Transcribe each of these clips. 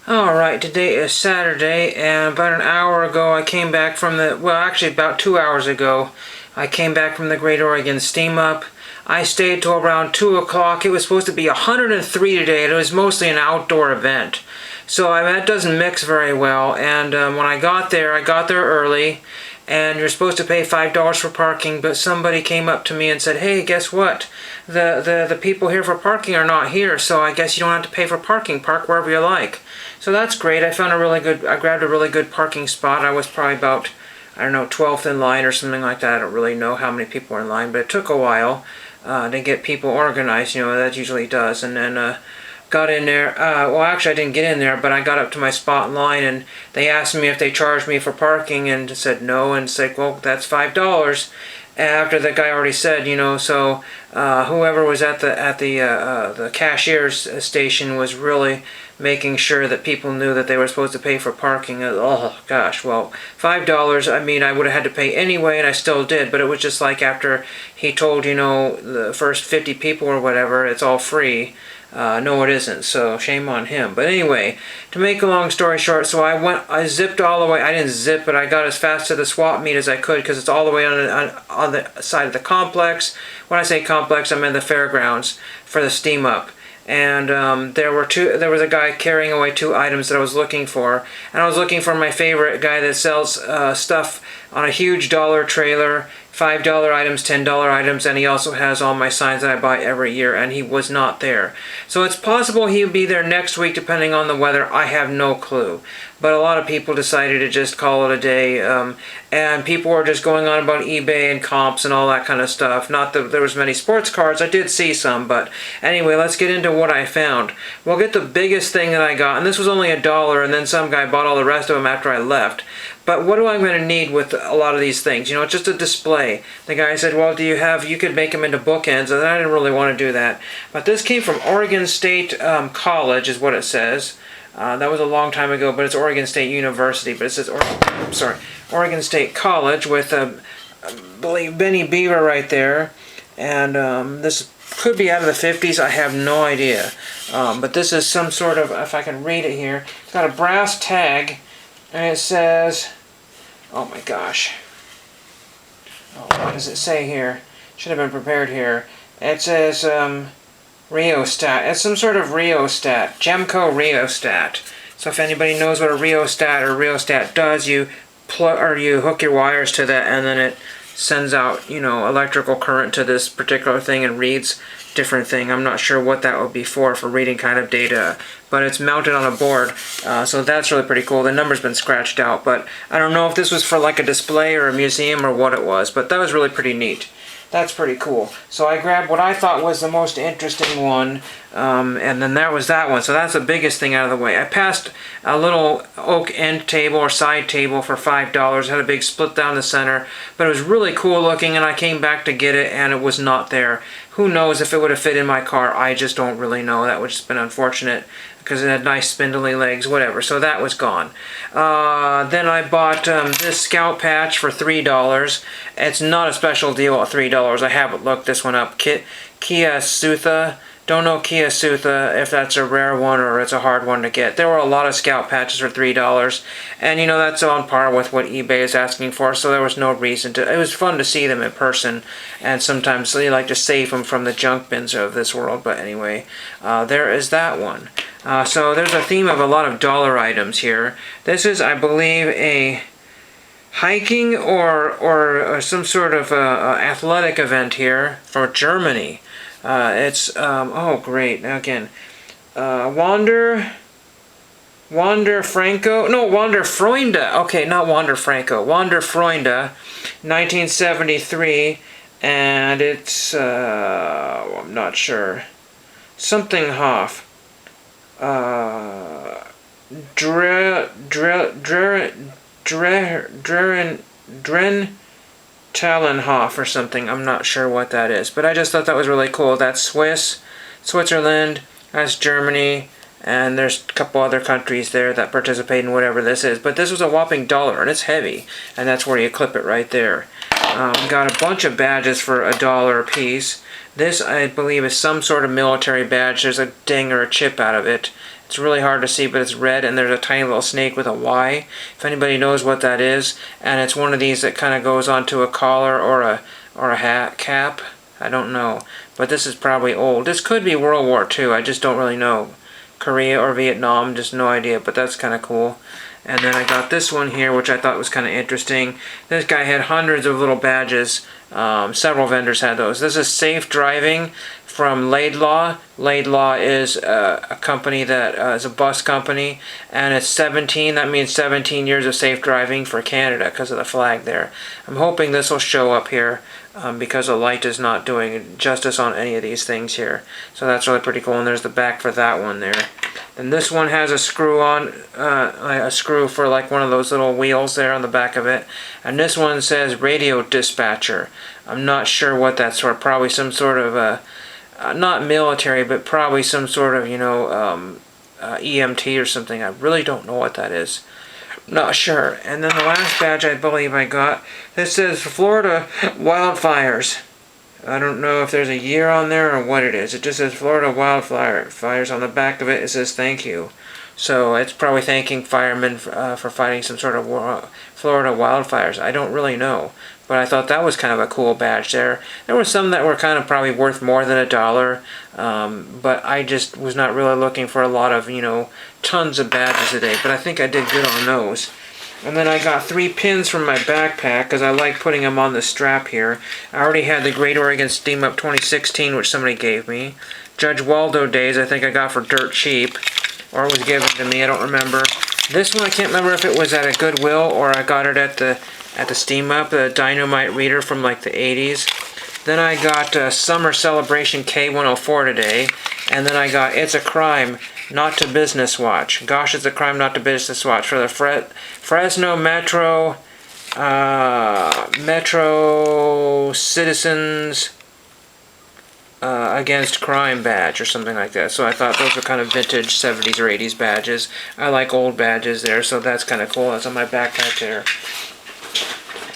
Alright, today is Saturday, and about an hour ago I came back from actually about 2 hours ago, I came back from the Great Oregon Steam Up. I stayed till around 2 o'clock. It was supposed to be 103 today, and it was mostly an outdoor event. So that doesn't mix very well, and when I got there early, and you're supposed to pay $5 for parking, but somebody came up to me and said, hey, guess what? The people here for parking are not here, so I guess you don't have to pay for parking. Park wherever you like. So that's great. I grabbed a really good parking spot. I was probably about, I don't know, 12th in line or something like that. I don't really know how many people were in line, but it took a while to get people organized. You know, that usually does. And then got in there. Well, actually, I didn't get in there, but I got up to my spot in line, and they asked me if they charged me for parking, and said no, and said, well, that's $5. After the guy already said, you know, so whoever was at the cashier's station was really making sure that people knew that they were supposed to pay for parking. Oh gosh, well, $5. I mean, I would have had to pay anyway, and I still did. But it was just like after he told, you know, the first 50 people or whatever, it's all free. No, it isn't, so shame on him. But anyway, to make a long story short, so I zipped all the way. I didn't zip, but I got as fast to the swap meet as I could, because it's all the way on the side of the complex. When I say complex, I'm in the fairgrounds for the steam up. And there was a guy carrying away 2 items that I was looking for. And I was looking for my favorite guy that sells stuff on a huge dollar trailer, $5 items, $10 items, and he also has all my signs that I buy every year, and he was not there. So it's possible he'll be there next week depending on the weather. I have no clue. But a lot of people decided to just call it a day, and people were just going on about eBay and comps and all that kind of stuff. Not that there was many sports cards. I did see some, but anyway, let's get into what I found. We'll get the biggest thing that I got, and this was only $1, and then some guy bought all the rest of them after I left. But what do I going to need with a lot of these things? You know, it's just a display. The guy said, well, you could make them into bookends, and I didn't really want to do that. But this came from Oregon State College, is what it says. That was a long time ago, but it's Oregon State University. But it says Oregon State College with, I believe, Benny Beaver right there. And this could be out of the 50s. I have no idea. But this is some sort of, if I can read it here, it's got a brass tag, and it says, oh my gosh. Oh, what does it say here? Should have been prepared here. It says, rheostat. It's some sort of rheostat. Gemco rheostat. So if anybody knows what a rheostat does, you hook your wires to that, and then it sends out, you know, electrical current to this particular thing and reads different thing. I'm not sure what that would be for reading kind of data, but it's mounted on a board, so that's really pretty cool. The number's been scratched out, but I don't know if this was for like a display or a museum or what it was, but that was really pretty neat. That's pretty cool. So I grabbed what I thought was the most interesting one, and then that was that one. So that's the biggest thing out of the way. I passed a little oak end table or side table for $5. It had a big split down the center, but it was really cool looking, and I came back to get it, and it was not there. Who knows if it would have fit in my car? I just don't really know. That would have been unfortunate, because it had nice spindly legs, whatever. So that was gone. Then I bought this Scout Patch for $3. It's not a special deal at $3. I haven't looked this one up. Kia Sutha. Don't know Kia Sutha if that's a rare one or it's a hard one to get. There were a lot of Scout Patches for $3. And, you know, that's on par with what eBay is asking for, so there was no reason to. It was fun to see them in person, and sometimes they like to save them from the junk bins of this world. But anyway, there is that one. So there's a theme of a lot of dollar items here. This is, I believe, a hiking or some sort of athletic event here for Germany. It's, oh great, again, Wander Franco, no, Wander Freunde, okay, not Wander Franco, Wander Freunde, 1973, and it's, I'm not sure, something Hoff, Talenhof or something. I'm not sure what that is, but I just thought that was really cool. That's Switzerland, that's Germany, and there's a couple other countries there that participate in whatever this is. But this was a whopping $1, and it's heavy, and that's where you clip it right there. Got a bunch of badges for $1 a piece. This, I believe, is some sort of military badge. There's a ding or a chip out of it, It's really hard to see, but it's red, and there's a tiny little snake with a Y. If anybody knows what that is, and it's one of these that kind of goes onto a collar or a hat cap. I don't know, but this is probably old. This could be World War II. I just don't really know. Korea or Vietnam, just no idea, but that's kind of cool. And then I got this one here, which I thought was kind of interesting. This guy had hundreds of little badges. Several vendors had those. This is Safe Driving from Laidlaw. Laidlaw is a company that is a bus company, and it's 17. That means 17 years of safe driving for Canada because of the flag there. I'm hoping this will show up here because the light is not doing justice on any of these things here. So that's really pretty cool, and there's the back for that one there. And this one has a screw on, a screw for like one of those little wheels there on the back of it. And this one says radio dispatcher. I'm not sure what that's for. Probably some sort of not military, but probably some sort of, you know, EMT or something. I really don't know what that is. Not sure. And then the last badge I believe I got, this says Florida wildfires. I don't know if there's a year on there or what it is. It just says Florida wildfires. On the back of it, it says thank you. So it's probably thanking firemen for fighting some sort of Florida wildfires. I don't really know. But I thought that was kind of a cool badge there. There were some that were kind of probably worth more than $1. But I just was not really looking for a lot of, you know, tons of badges today. But I think I did good on those. And then I got 3 pins from my backpack because I like putting them on the strap here. I already had the Great Oregon Steam Up 2016, which somebody gave me. Judge Waldo Days, I think I got for dirt cheap. Or it was given to me, I don't remember. This one, I can't remember if it was at a Goodwill or I got it at the Steam Up, the Dynamite Reader from like the 80s. Then I got Summer Celebration K104 today. And then I got It's a Crime Not to Business Watch. Gosh, It's a Crime Not to Business Watch for the Fresno Metro Citizens Against Crime badge or something like that. So I thought those were kind of vintage 70s or 80s badges. I like old badges there, so that's kind of cool. That's on my backpack there.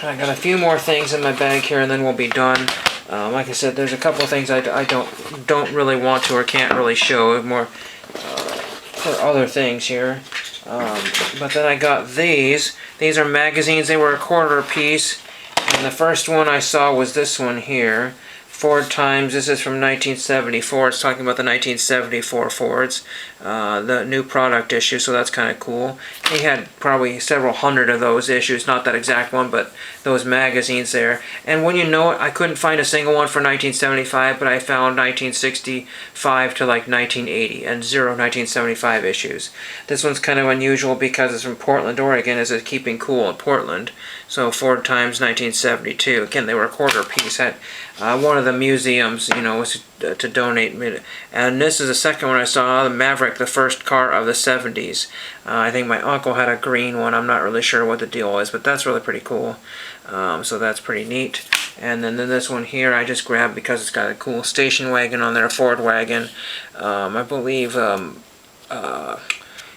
I got a few more things in my bag here, and then we'll be done. Like I said, there's a couple of things I don't really want to or can't really show more for other things here. But then I got these. These are magazines. They were $1/4 a piece. And the first one I saw was this one here. Ford Times. This is from 1974. It's talking about the 1974 Fords, the new product issue, so that's kind of cool. He had probably several hundred of those issues, not that exact one, but those magazines there. And when you know it, I couldn't find a single one for 1975, but I found 1965 to like 1980 and 0 1975 issues. This one's kind of unusual because it's from Portland, Oregon, as it's keeping cool in Portland. So Ford Times 1972. Again, they were $1/4 a piece. At one of the museums, you know, was to donate. And this is the second one I saw, the Maverick, the first car of the 70s. I think my uncle had a green one. I'm not really sure what the deal is, but that's really pretty cool. So that's pretty neat. And then this one here I just grabbed because it's got a cool station wagon on there, a Ford wagon. I believe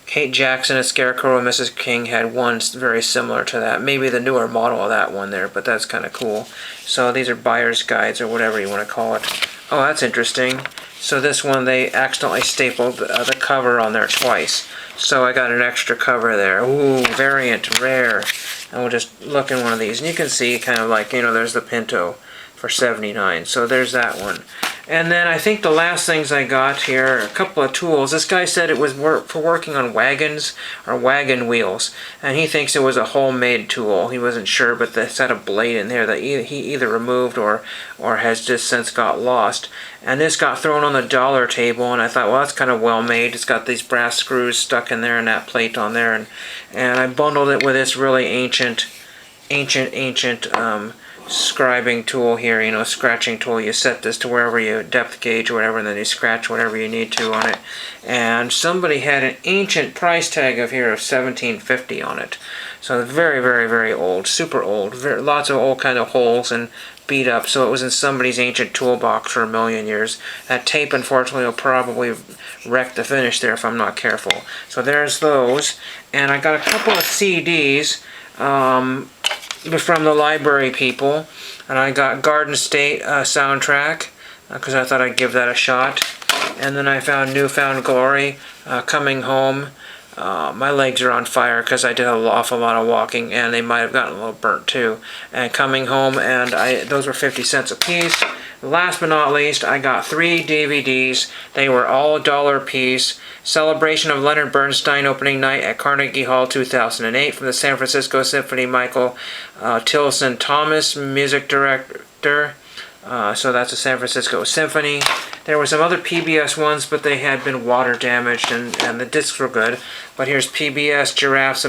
Kate Jackson, a Scarecrow, and Mrs. King had one very similar to that. Maybe the newer model of that one there, but that's kind of cool. So these are buyer's guides or whatever you want to call it. Oh, that's interesting. So this one, they accidentally stapled the cover on there twice. So I got an extra cover there. Ooh, variant, rare. And we'll just look in one of these. And you can see kind of like, you know, there's the Pinto for $79. So there's that one. And then I think the last things I got here, a couple of tools. This guy said it was for working on wagons or wagon wheels, and he thinks it was a homemade tool. He wasn't sure, but this had a blade in there that he either removed or has just since got lost. And this got thrown on the dollar table, and I thought, well, that's kind of well made. It's got these brass screws stuck in there and that plate on there, and I bundled it with this really ancient scribing tool here, you know, scratching tool. You set this to wherever you depth gauge or whatever, and then you scratch whatever you need to on it. And somebody had an ancient price tag of here of $17.50 on it. So very, very, very old, super old. Lots of old kind of holes and beat up. So it was in somebody's ancient toolbox for a million years. That tape, unfortunately, will probably wreck the finish there if I'm not careful. So there's those. And I got a couple of CDs. From the library people, and I got Garden State soundtrack because I thought I'd give that a shot. And then I found Newfound Glory coming home. My legs are on fire because I did an awful lot of walking, and they might have gotten a little burnt too. And coming home, and those were 50 cents a piece. Last but not least, I got 3 DVDs. They were all $1 a piece. Celebration of Leonard Bernstein opening night at Carnegie Hall 2008 from the San Francisco Symphony. Michael Tilson Thomas, music director. So that's the San Francisco Symphony. There were some other PBS ones, but they had been water damaged, and the discs were good. But here's PBS Giraffes,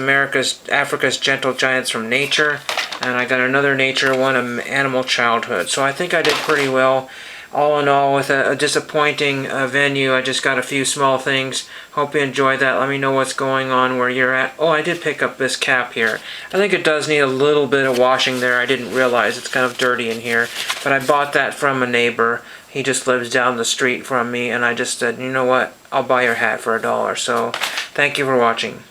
Africa's Gentle Giants from Nature. And I got another Nature one, Animal Childhood. So I think I did pretty well. All in all, with a disappointing venue, I just got a few small things. Hope you enjoyed that. Let me know what's going on where you're at. Oh, I did pick up this cap here. I think it does need a little bit of washing there. I didn't realize it's kind of dirty in here. But I bought that from a neighbor. He just lives down the street from me, and I just said, you know what? I'll buy your hat for $1. So, thank you for watching.